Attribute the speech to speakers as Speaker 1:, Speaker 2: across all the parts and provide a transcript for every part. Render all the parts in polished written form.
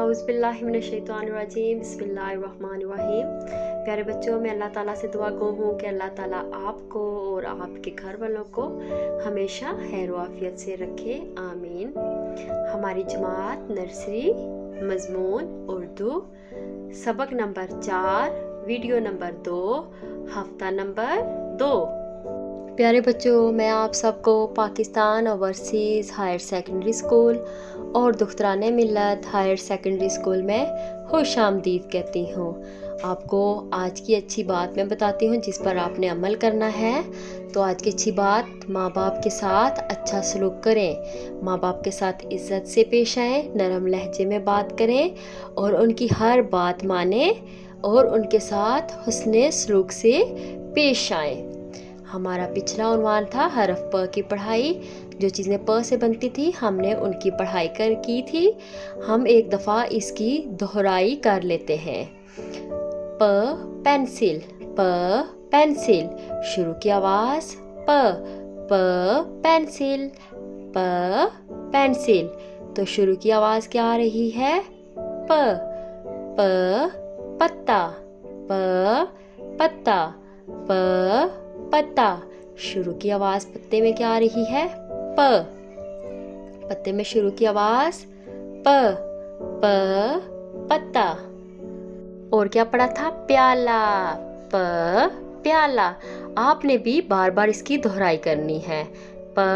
Speaker 1: औज़ुबिल्लाहिमिनश्शैतानिर्रजीम बिस्मिल्लाहिर्रहमानिर्रहीम। प्यारे बच्चों, मैं अल्लाह ताला से दुआ गो हूँ कि अल्लाह ताला आपको और आपके घर वालों को हमेशा खैर आफियत से रखे, आमीन। हमारी जमात नर्सरी मज़मून उर्दू सबक नंबर 4 वीडियो नंबर 2 हफ्ता नंबर 2। प्यारे बच्चों, मैं आप सबको Pakistan overseas higher secondary school और दुख्तराने मिल्लत हायर सेकेंडरी स्कूल में खुश आमदीद कहती हूँ। आपको आज की अच्छी बात मैं बताती हूँ जिस पर आपने अमल करना है। तो आज की अच्छी बात, माँ बाप के साथ अच्छा सलूक करें, माँ बाप के साथ इज़्ज़त से पेश आएँ, नरम लहजे में बात करें और उनकी हर बात माने और उनके साथ हुस्ने सलूक से पेश आएँ। हमारा पिछला उन्वान था हरफ प की पढ़ाई। जो चीज़ें प से बनती थी हमने उनकी पढ़ाई की थी। हम एक दफ़ा इसकी दोहराई कर लेते हैं। प पेंसिल, प पेंसिल, शुरू की आवाज़ प, प पेंसिल, प पेंसिल। तो शुरू की आवाज़ क्या आ रही है? प, प पत्ता, प पत्ता, प पत्ता। शुरू की आवाज़ पत्ते में क्या आ रही है? प। पत्ते में शुरू की आवाज़ प, प पत्ता। और क्या पढ़ा था? प्याला, प प्याला। आपने भी बार बार इसकी दोहराई करनी है। प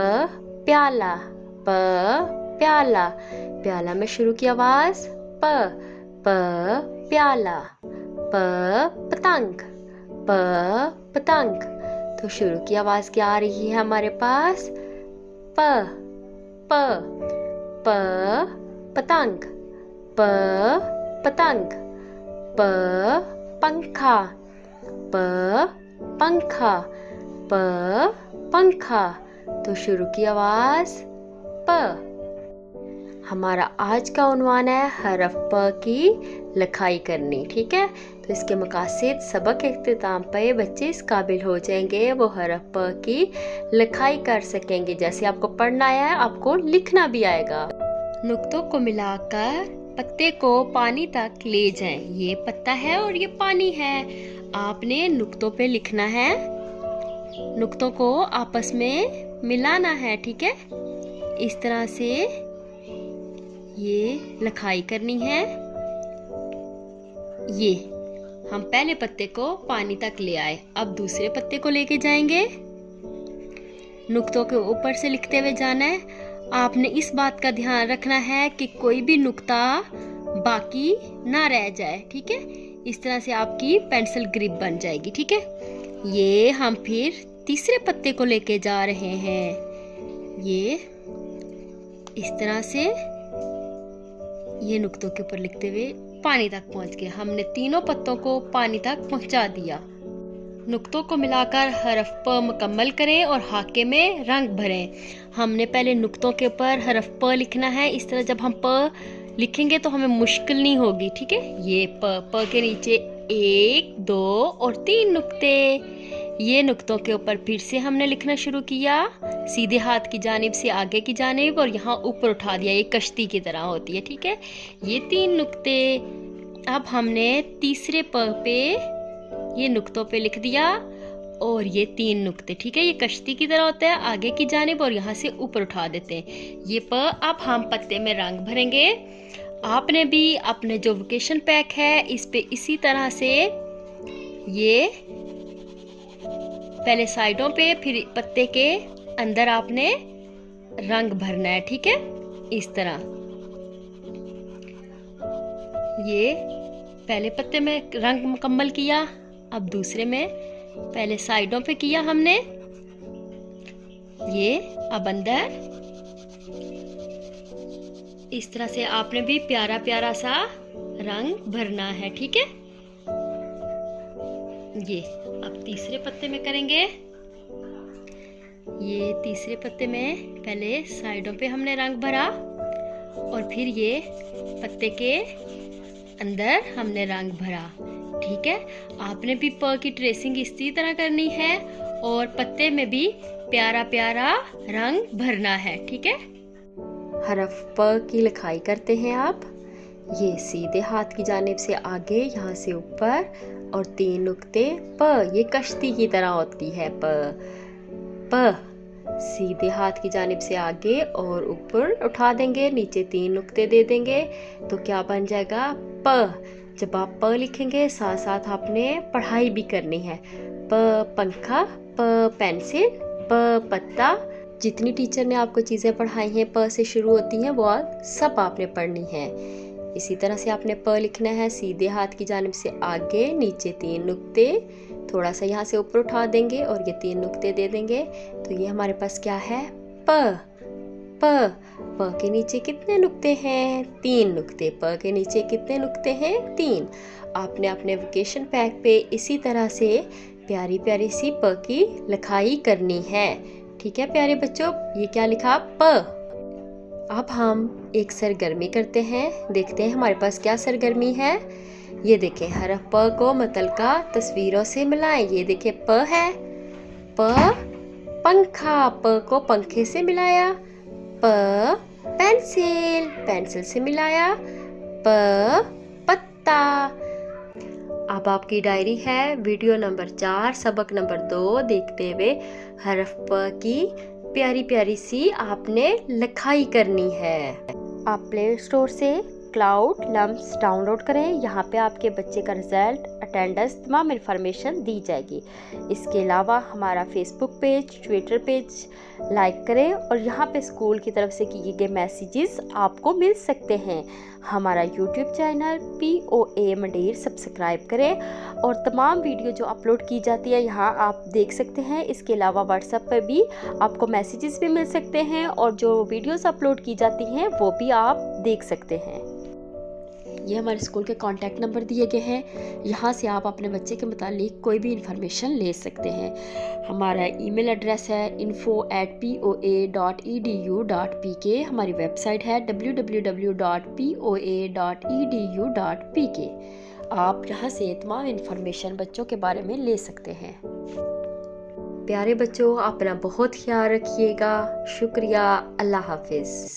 Speaker 1: प्याला, प प्याला। प्याला में शुरू की आवाज़ प, प प्याला, प पतंग, प पतंग। तो शुरू की आवाज़ क्या आ रही है हमारे पास? प, प, प पतंग, प पतंग, प पंखा, प पंखा, प पंखा। तो शुरू की आवाज़ प। हमारा आज का उन्वान है हरफ प की लिखाई करनी, ठीक है। तो इसके मकासद सबक के इख्तिताम पे बच्चे इस काबिल हो जाएंगे वो हरफ प की लिखाई कर सकेंगे। जैसे आपको पढ़ना आया है आपको लिखना भी आएगा। नुक्तों को मिलाकर पत्ते को पानी तक ले जाएं। ये पत्ता है और ये पानी है। आपने नुक्तों पे लिखना है, नुक्तों को आपस में मिलाना है, ठीक है। इस तरह से ये लिखाई करनी है। ये हम पहले पत्ते को पानी तक ले आए, अब दूसरे पत्ते को लेके जाएंगे। नुक्तों के ऊपर से लिखते हुए जाना है। आपने इस बात का ध्यान रखना है कि कोई भी नुक्ता बाकी ना रह जाए, ठीक है। इस तरह से आपकी पेंसिल ग्रिप बन जाएगी, ठीक है। ये हम फिर तीसरे पत्ते को लेके जा रहे हैं। ये इस तरह से ये नुक्तों के ऊपर लिखते हुए पानी तक पहुंच गए। हमने तीनों पत्तों को पानी तक पहुंचा दिया। नुक्तों को मिलाकर हरफ प मुकम्मल करें और हाके में रंग भरें। हमने पहले नुक्तों के ऊपर हरफ प लिखना है। इस तरह जब हम प लिखेंगे तो हमें मुश्किल नहीं होगी, ठीक है। ये प के नीचे 1, 2 और 3 नुक्ते। ये नुक्तों के ऊपर फिर से हमने लिखना शुरू किया, सीधे हाथ की जानिब से आगे की जानिब और यहाँ ऊपर उठा दिया। ये कश्ती की तरह होती है, ठीक है। ये 3 नुक्ते। अब हमने तीसरे प पे ये नुक्तों पे लिख दिया और ये 3 नुक्ते, ठीक है। ये कश्ती की तरह होता है, आगे की जानिब और यहाँ से ऊपर उठा देते हैं ये प। अब हम पत्ते में रंग भरेंगे। आपने भी अपने जो वोकेशन पैक है इस पे इसी तरह से ये पहले साइडों पे फिर पत्ते के अंदर आपने रंग भरना है, ठीक है। इस तरह ये पहले पत्ते में रंग मुकम्मल किया, अब दूसरे में पहले साइडों पे किया हमने ये। अब अंदर इस तरह से आपने भी प्यारा प्यारा सा रंग भरना है, ठीक है। ये अब तीसरे पत्ते में करेंगे। ये तीसरे पत्ते में पहले साइडों पे हमने रंग भरा और फिर ये पत्ते के अंदर हमने रंग भरा, ठीक है। आपने भी प की ट्रेसिंग इसी तरह करनी है और पत्ते में भी प्यारा प्यारा रंग भरना है, ठीक है। हरफ प की लिखाई करते हैं आप। ये सीधे हाथ की जानिब से आगे, यहाँ से ऊपर और 3 नुक्ते प, ये कश्ती की तरह होती है प। सीधे हाथ की जानिब से आगे और ऊपर उठा देंगे, नीचे 3 नुक्ते दे देंगे तो क्या बन जाएगा प। जब आप प लिखेंगे साथ साथ आपने पढ़ाई भी करनी है। प पंखा, प पेंसिल, प पत्ता। जितनी टीचर ने आपको चीज़ें पढ़ाई हैं प से शुरू होती हैं वो सब आपने पढ़नी है। इसी तरह से आपने प लिखना है, सीधे हाथ की जानिब से आगे, नीचे 3 नुक्ते, थोड़ा सा यहाँ से ऊपर उठा देंगे और ये 3 नुक्ते दे देंगे तो ये हमारे पास क्या है प। प के नीचे कितने नुक्ते हैं? 3 नुक्ते। प के नीचे कितने नुक्ते हैं? 3। आपने अपने वेकेशन पैक पे इसी तरह से प्यारी प्यारी सी प की लिखाई करनी है। ठीक है प्यारे बच्चों, ये क्या लिखा प। अब हम एक सरगर्मी करते हैं, देखते हैं हमारे पास क्या सरगर्मी है। ये देखें, हरफ प को मुतल्लिका तस्वीरों से मिलाएं। ये देखें प है, प पंखा, प को पंखे से मिलाया। प पेंसिल, पेंसिल से मिलाया। प पत्ता। अब आपकी डायरी है, वीडियो नंबर 4 सबक नंबर 2 देखते हुए हरफ प की प्यारी प्यारी सी आपने लिखाई करनी है। आप प्ले स्टोर से क्लाउड लम्स डाउनलोड करें। यहाँ पे आपके बच्चे का रिजल्ट, अटेंडेंस, तमाम इन्फॉर्मेशन दी जाएगी। इसके अलावा हमारा Facebook page, Twitter page like करें और यहाँ पे स्कूल की तरफ से किए गए मैसेजेस आपको मिल सकते हैं। हमारा यूट्यूब चैनल POA मंडेर सब्सक्राइब करें और तमाम वीडियो जो अपलोड की जाती है यहाँ आप देख सकते हैं। इसके अलावा व्हाट्सएप पर भी आपको मैसेजेस भी मिल सकते हैं और जो वीडियोस अपलोड की जाती हैं वो भी आप देख सकते हैं। ये हमारे स्कूल के कॉन्टैक्ट नंबर दिए गए हैं, यहाँ से आप अपने बच्चे के मुतालिक कोई भी इंफॉर्मेशन ले सकते हैं। हमारा ईमेल एड्रेस है info@poa.edu.pk। हमारी वेबसाइट है www.poa.edu.pk। आप यहाँ से तमाम इंफॉर्मेशन बच्चों के बारे में ले सकते हैं। प्यारे बच्चों, अपना बहुत ख्याल रखिएगा। शुक्रिया। अल्लाह हाफिज़।